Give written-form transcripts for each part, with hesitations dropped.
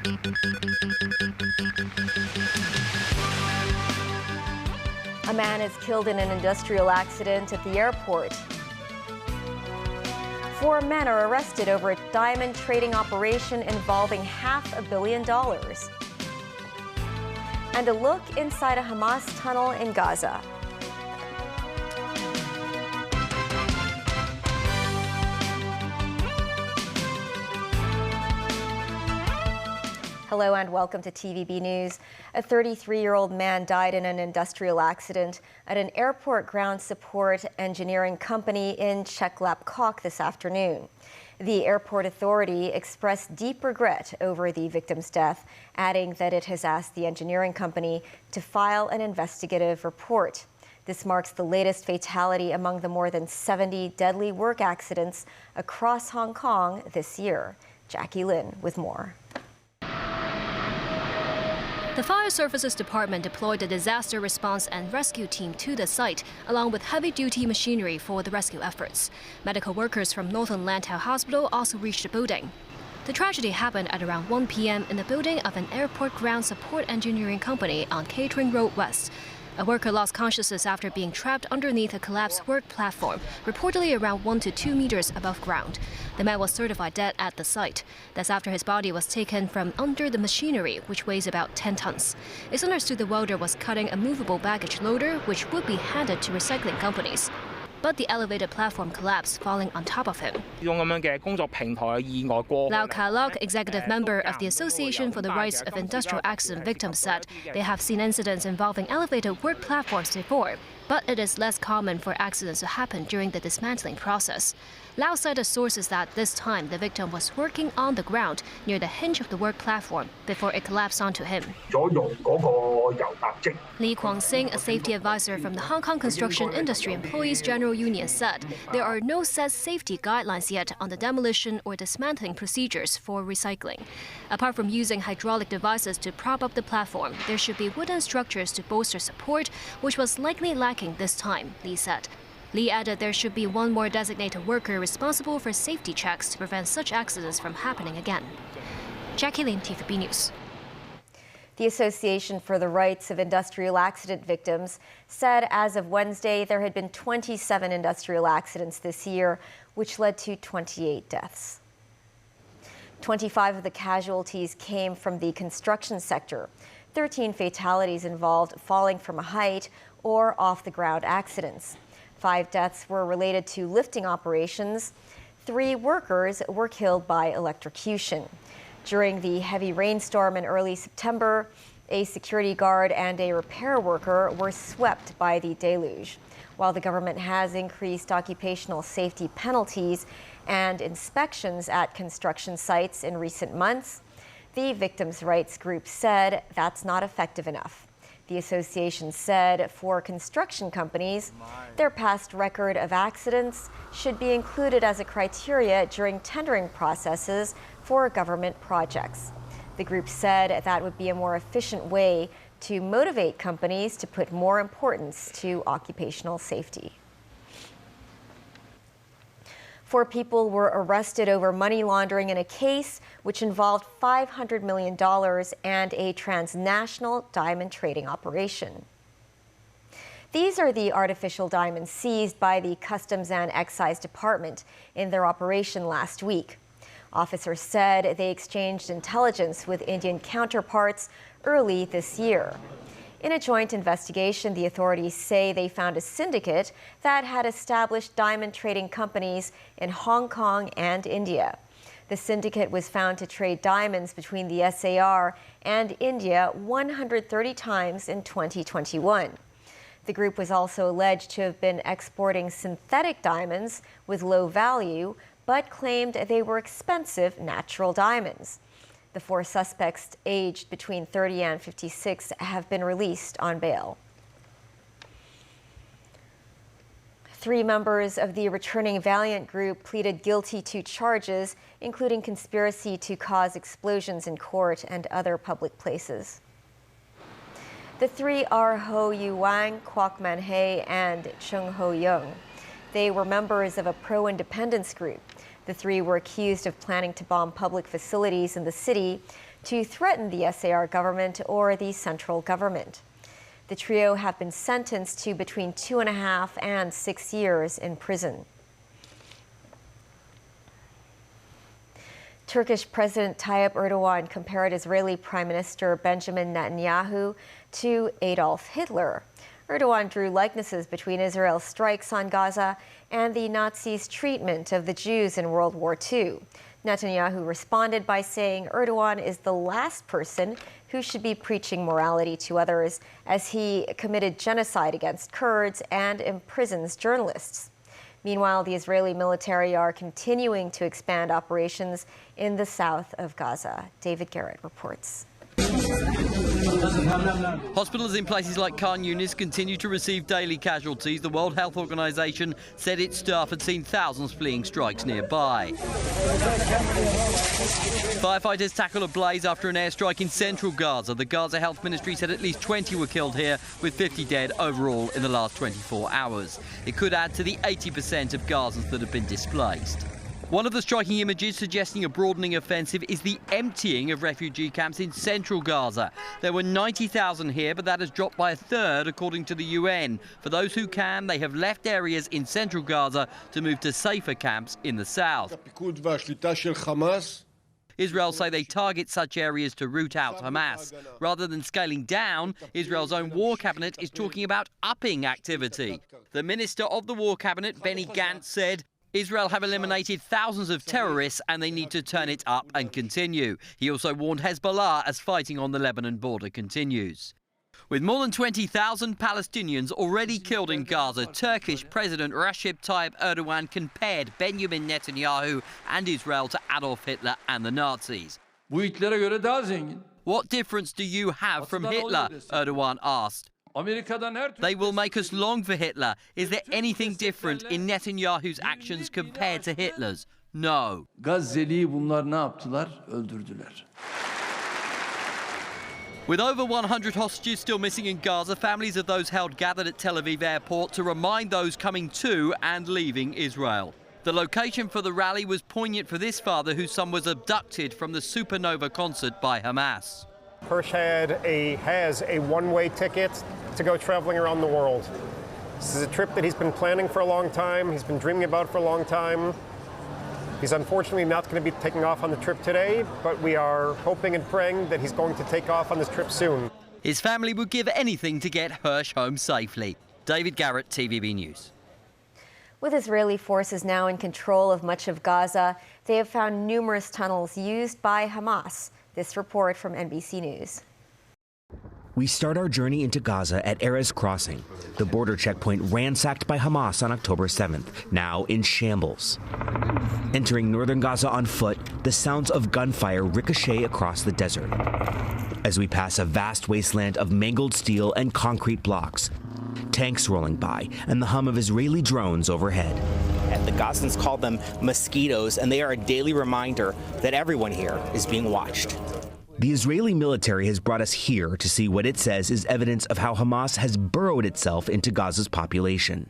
A man is killed in an industrial accident at the airport. 4 men are arrested over a diamond trading operation involving $500 million. And a look inside a Hamas tunnel in Gaza. Hello and welcome to TVB News. A 33-year-old man died in an industrial accident at an airport ground support engineering company in Cheklapkok this afternoon. The airport authority expressed deep regret over the victim's death, adding that it has asked the engineering company to file an investigative report. This marks the latest fatality among the more than 70 deadly work accidents across Hong Kong this year. Jackie Lin with more. The Fire Services Department deployed a disaster response and rescue team to the site, along with heavy-duty machinery for the rescue efforts. Medical workers from Northern Lantau Hospital also reached the building. The tragedy happened at around 1 p.m. in the building of an airport ground support engineering company on Catering Road West. A worker lost consciousness after being trapped underneath a collapsed work platform, reportedly around 1 to 2 meters above ground. The man was certified dead at the site. That's after his body was taken from under the machinery, which weighs about 10 tons. It's understood the welder was cutting a movable baggage loader, which would be handed to recycling companies. But the elevated platform collapsed, falling on top of him. Lau Ka-lok, executive member of the Association for the Rights of Industrial Accident Victims, said they have seen incidents involving elevated work platforms before, but it is less common for accidents to happen during the dismantling process. Lau cited sources that this time the victim was working on the ground near the hinge of the work platform before it collapsed onto him. Lee Kwang-sing, a safety advisor from the Hong Kong Construction Industry Employees General Union, said there are no set safety guidelines yet on the demolition or dismantling procedures for recycling. Apart from using hydraulic devices to prop up the platform, there should be wooden structures to bolster support, which was likely lacking this time, Lee said. Lee added there should be one more designated worker responsible for safety checks to prevent such accidents from happening again. Jackie Lin, TVB News. The Association for the Rights of Industrial Accident Victims said as of Wednesday there had been 27 industrial accidents this year, which led to 28 deaths. 25 of the casualties came from the construction sector. 13 fatalities involved falling from a height or off-the-ground accidents. 5 deaths were related to lifting operations. 3 workers were killed by electrocution. During the heavy rainstorm in early September, a security guard and a repair worker were swept by the deluge. While the government has increased occupational safety penalties and inspections at construction sites in recent months, the victims' rights group said that's not effective enough. The association said for construction companies, their past record of accidents should be included as a criteria during tendering processes for government projects. The group said that would be a more efficient way to motivate companies to put more importance to occupational safety. 4 people were arrested over money laundering in a case which involved $500 million and a transnational diamond trading operation. These are the artificial diamonds seized by the Customs and Excise Department in their operation last week. Officers said they exchanged intelligence with Indian counterparts early this year. In a joint investigation, the authorities say they found a syndicate that had established diamond trading companies in Hong Kong and India. The syndicate was found to trade diamonds between the SAR and India 130 times in 2021. The group was also alleged to have been exporting synthetic diamonds with low value, but claimed they were expensive natural diamonds. The 4 suspects, aged between 30 and 56, have been released on bail. 3 members of the returning Valiant group pleaded guilty to charges, including conspiracy to cause explosions in court and other public places. The 3 are Ho Yu Wang, Kwok Man Hei, and Chung Ho Young. They were members of a pro-independence group. The 3 were accused of planning to bomb public facilities in the city to threaten the SAR government or the central government. The trio have been sentenced to between 2.5 and 6 years in prison. Turkish President Tayyip Erdogan compared Israeli Prime Minister Benjamin Netanyahu to Adolf Hitler. Erdogan drew likenesses between Israel's strikes on Gaza and the Nazis' treatment of the Jews in World War II. Netanyahu responded by saying Erdogan is the last person who should be preaching morality to others, as he committed genocide against Kurds and imprisons journalists. Meanwhile, the Israeli military are continuing to expand operations in the south of Gaza. David Garrett reports. Hospitals in places like Khan Yunis continue to receive daily casualties. The World Health Organization said its staff had seen thousands fleeing strikes nearby. Firefighters tackle a blaze after an airstrike in central Gaza. The Gaza Health Ministry said at least 20 were killed here, with 50 dead overall in the last 24 hours. It could add to the 80% of Gazans that have been displaced. One of the striking images suggesting a broadening offensive is the emptying of refugee camps in central Gaza. There were 90,000 here, but that has dropped by a third, according to the UN. For those who can, they have left areas in central Gaza to move to safer camps in the south. Israel say they target such areas to root out Hamas. Rather than scaling down, Israel's own war cabinet is talking about upping activity. The minister of the war cabinet, Benny Gantz, said Israel have eliminated thousands of terrorists and they need to turn it up and continue. He also warned Hezbollah as fighting on the Lebanon border continues. With more than 20,000 Palestinians already killed in Gaza, Turkish President Recep Tayyip Erdogan compared Benjamin Netanyahu and Israel to Adolf Hitler and the Nazis. What difference do you have from Hitler? Erdogan asked. They will make us long for Hitler. Is there anything different in Netanyahu's actions compared to Hitler's? No. With over 100 hostages still missing in Gaza, families of those held gathered at Tel Aviv airport to remind those coming to and leaving Israel. The location for the rally was poignant for this father whose son was abducted from the Supernova concert by Hamas. Hirsch has a one-way ticket to go traveling around the world. This is a trip that he's been planning for a long time, he's been dreaming about for a long time. He's unfortunately not going to be taking off on the trip today, but we are hoping and praying that he's going to take off on this trip soon. His family would give anything to get Hirsch home safely. David Garrett, TVB News. With Israeli forces now in control of much of Gaza, they have found numerous tunnels used by Hamas. This report from NBC News. We start our journey into Gaza at Erez Crossing, the border checkpoint ransacked by Hamas on October 7th, now in shambles. Entering northern Gaza on foot, the sounds of gunfire ricochet across the desert. As we pass a vast wasteland of mangled steel and concrete blocks, tanks rolling by, and the hum of Israeli drones overhead. The Gazans call them mosquitoes, and they are a daily reminder that everyone here is being watched. The Israeli military has brought us here to see what it says is evidence of how Hamas has burrowed itself into Gaza's population.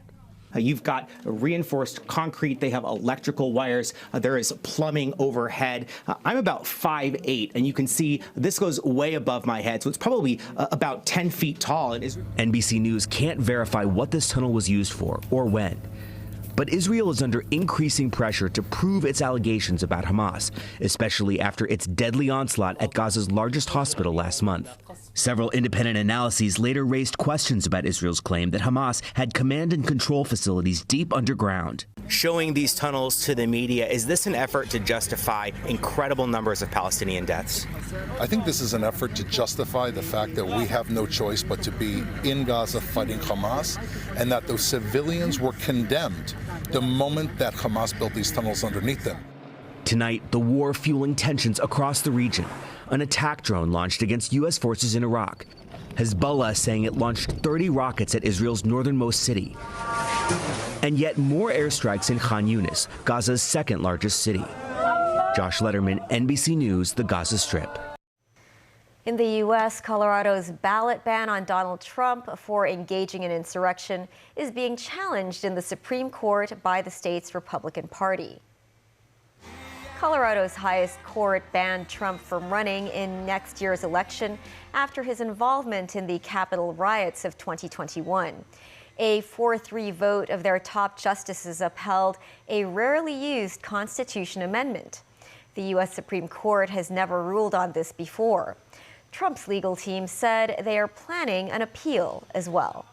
You've got reinforced concrete. They have electrical wires. There is plumbing overhead. I'm about 5'8", and you can see this goes way above my head, so it's probably about 10 feet tall. NBC News can't verify what this tunnel was used for or when. But Israel is under increasing pressure to prove its allegations about Hamas, especially after its deadly onslaught at Gaza's largest hospital last month. Several independent analyses later raised questions about Israel's claim that Hamas had command and control facilities deep underground. Showing these tunnels to the media, is this an effort to justify incredible numbers of Palestinian deaths? I think this is an effort to justify the fact that we have no choice but to be in Gaza fighting Hamas, and that those civilians were condemned the moment that Hamas built these tunnels underneath them. Tonight, the war fueling tensions across the region. An attack drone launched against U.S. forces in Iraq. Hezbollah saying it launched 30 rockets at Israel's northernmost city. And yet more airstrikes in Khan Yunis, Gaza's second largest city. Josh Letterman, NBC News, the Gaza Strip. In the U.S., Colorado's ballot ban on Donald Trump for engaging in insurrection is being challenged in the Supreme Court by the state's Republican Party. Colorado's highest court banned Trump from running in next year's election after his involvement in the Capitol riots of 2021. A 4-3 vote of their top justices upheld a rarely used Constitution amendment. The U.S. Supreme Court has never ruled on this before. Trump's legal team said they are planning an appeal as well.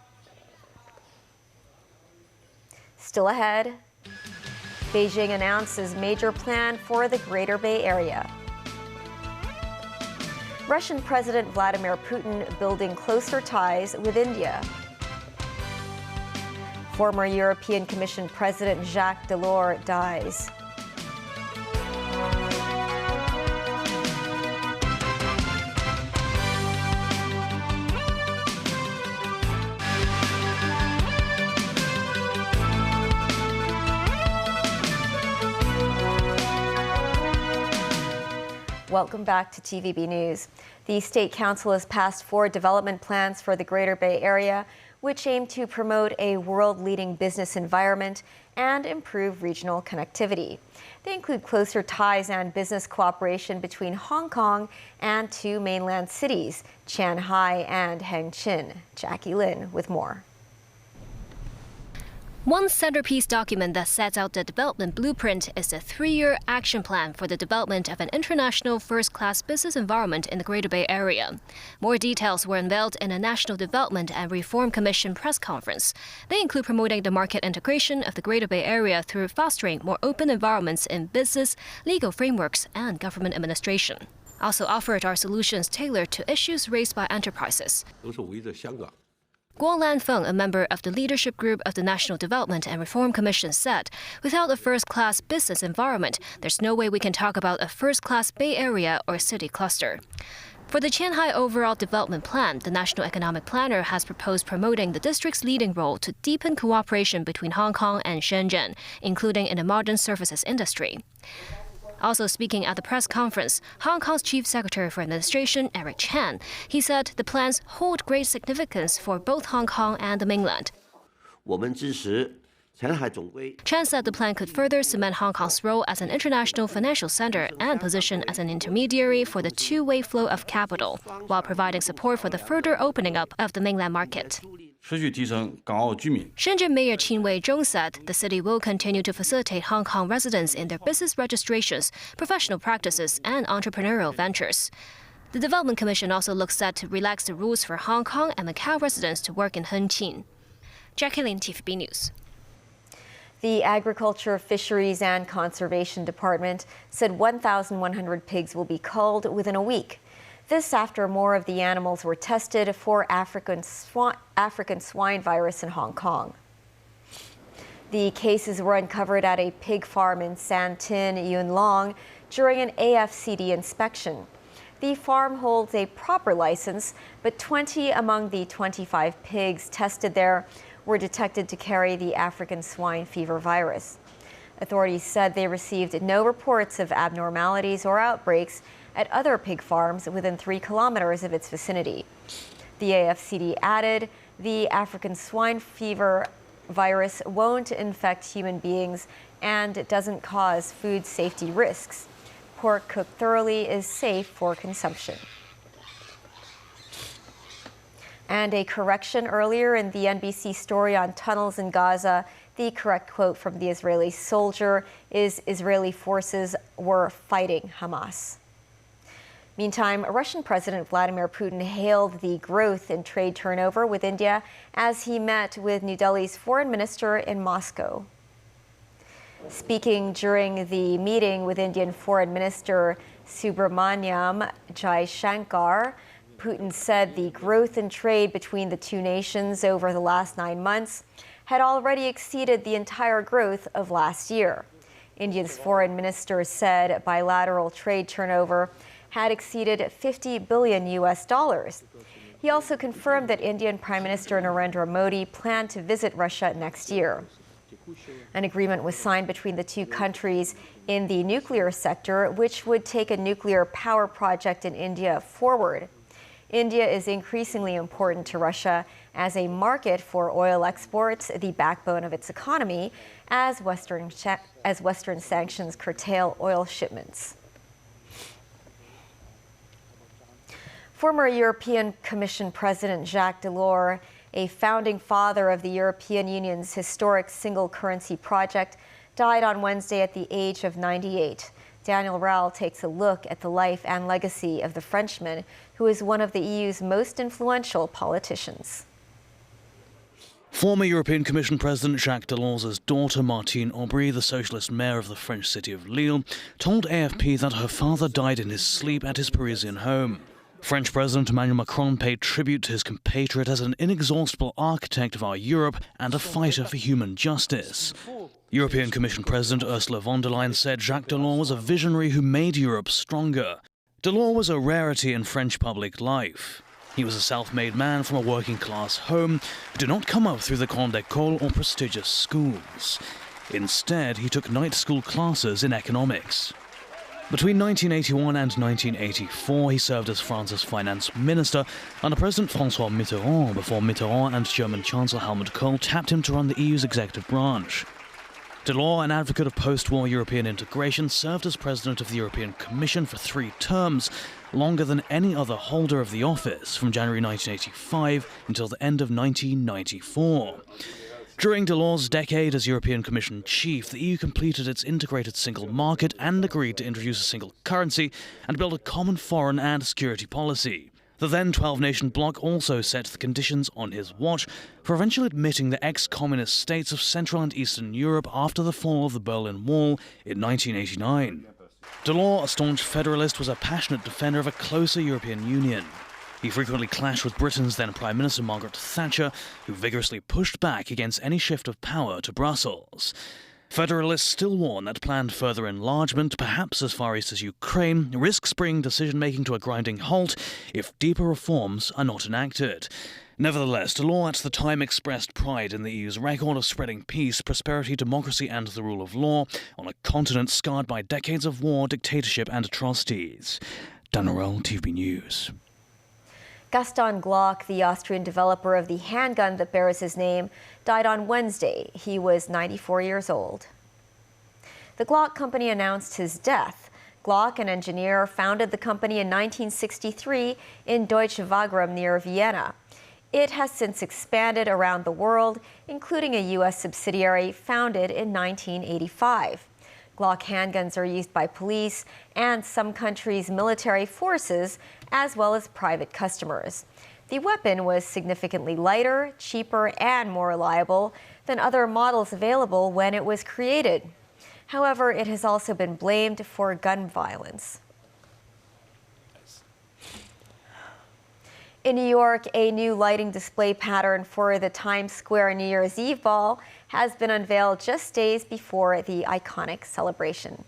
Still ahead, Beijing announces major plan for the Greater Bay Area. Russian President Vladimir Putin building closer ties with India. Former European Commission President Jacques Delors dies. Welcome back to TVB News. The State Council has passed 4 development plans for the Greater Bay Area, which aim to promote a world-leading business environment and improve regional connectivity. They include closer ties and business cooperation between Hong Kong and 2 mainland cities, Shanghai and Hengqin. Jackie Lin with more. One centerpiece document that sets out the development blueprint is the 3-year action plan for the development of an international first-class business environment in the Greater Bay Area. More details were unveiled in a National Development and Reform Commission press conference. They include promoting the market integration of the Greater Bay Area through fostering more open environments in business, legal frameworks, and government administration. Also offered are solutions tailored to issues raised by enterprises. Guo Lanfeng, a member of the leadership group of the National Development and Reform Commission, said, "Without a first-class business environment, there's no way we can talk about a first-class Bay Area or city cluster." For the Shanghai Overall Development Plan, the National Economic Planner has proposed promoting the district's leading role to deepen cooperation between Hong Kong and Shenzhen, including in the modern services industry. Also speaking at the press conference, Hong Kong's Chief Secretary for Administration, Eric Chan, he said the plans hold great significance for both Hong Kong and the mainland. Chan said the plan could further cement Hong Kong's role as an international financial center and position as an intermediary for the two-way flow of capital, while providing support for the further opening up of the mainland market. Shenzhen Mayor Qin Wei-zhong said the city will continue to facilitate Hong Kong residents in their business registrations, professional practices, and entrepreneurial ventures. The Development Commission also looks set to relax the rules for Hong Kong and Macau residents to work in Hengqin. Jackie Lin, TVB News. The Agriculture, Fisheries and Conservation Department said 1,100 pigs will be culled within a week. This after more of the animals were tested for African swine virus in Hong Kong. The cases were uncovered at a pig farm in San Tin, Yuen Long, during an AFCD inspection. The farm holds a proper license, but 20 among the 25 pigs tested there were detected to carry the African swine fever virus. Authorities said they received no reports of abnormalities or outbreaks at other pig farms within 3 kilometers of its vicinity. The AFCD added the African swine fever virus won't infect human beings and it doesn't cause food safety risks. Pork cooked thoroughly is safe for consumption. And a correction earlier in the NBC story on tunnels in Gaza. The correct quote from the Israeli soldier is Israeli forces were fighting Hamas. Meantime, Russian President Vladimir Putin hailed the growth in trade turnover with India as he met with New Delhi's foreign minister in Moscow. Speaking during the meeting with Indian Foreign Minister Subramanyam Jaishankar, Putin said the growth in trade between the two nations over the last 9 months had already exceeded the entire growth of last year. India's foreign minister said bilateral trade turnover had exceeded $50 billion. He also confirmed that Indian Prime Minister Narendra Modi planned to visit Russia next year. An agreement was signed between the two countries in the nuclear sector, which would take a nuclear power project in India forward. India is increasingly important to Russia as a market for oil exports, the backbone of its economy, as Western sanctions curtail oil shipments. Former European Commission President Jacques Delors, a founding father of the European Union's historic single currency project, died on Wednesday at the age of 98. Daniel Rowell takes a look at the life and legacy of the Frenchman, who is one of the EU's most influential politicians. Former European Commission President Jacques Delors' daughter Martine Aubry, the socialist mayor of the French city of Lille, told AFP that her father died in his sleep at his Parisian home. French President Emmanuel Macron paid tribute to his compatriot as an inexhaustible architect of our Europe and a fighter for human justice. European Commission President Ursula von der Leyen said Jacques Delors was a visionary who made Europe stronger. Delors was a rarity in French public life. He was a self-made man from a working-class home who did not come up through the Grande École or prestigious schools. Instead, he took night school classes in economics. Between 1981 and 1984, he served as France's finance minister under President François Mitterrand before Mitterrand and German Chancellor Helmut Kohl tapped him to run the EU's executive branch. Delors, an advocate of post-war European integration, served as president of the European Commission for 3 terms, longer than any other holder of the office, from January 1985 until the end of 1994. During Delors' decade as European Commission chief, the EU completed its integrated single market and agreed to introduce a single currency and build a common foreign and security policy. The then 12-nation bloc also set the conditions on his watch for eventually admitting the ex-communist states of Central and Eastern Europe after the fall of the Berlin Wall in 1989. Delors, a staunch federalist, was a passionate defender of a closer European Union. He frequently clashed with Britain's then Prime Minister Margaret Thatcher, who vigorously pushed back against any shift of power to Brussels. Federalists still warn that planned further enlargement, perhaps as far east as Ukraine, risks bringing decision-making to a grinding halt if deeper reforms are not enacted. Nevertheless, Delors at the time expressed pride in the EU's record of spreading peace, prosperity, democracy and the rule of law on a continent scarred by decades of war, dictatorship and atrocities. Daniel Rowell, TVB News. Gaston Glock, the Austrian developer of the handgun that bears his name, died on Wednesday. He was 94 years old. The Glock company announced his death. Glock, an engineer, founded the company in 1963 in Deutsche Wagram near Vienna. It has since expanded around the world, including a U.S. subsidiary founded in 1985. Glock handguns are used by police and some countries' military forces, as well as private customers. The weapon was significantly lighter, cheaper, and more reliable than other models available when it was created. However, it has also been blamed for gun violence. In New York, a new lighting display pattern for the Times Square New Year's Eve ball has been unveiled just days before the iconic celebration.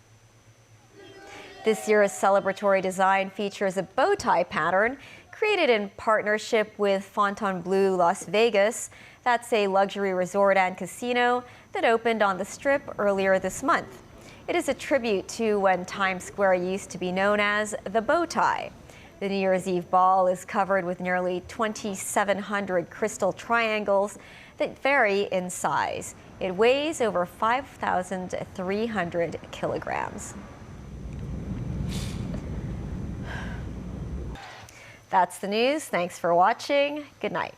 This year's celebratory design features a bow tie pattern created in partnership with Fontainebleau Las Vegas. That's a luxury resort and casino that opened on the Strip earlier this month. It is a tribute to when Times Square used to be known as the bow tie. The New Year's Eve ball is covered with nearly 2,700 crystal triangles that vary in size. It weighs over 5,300 kilograms. That's the news. Thanks for watching. Good night.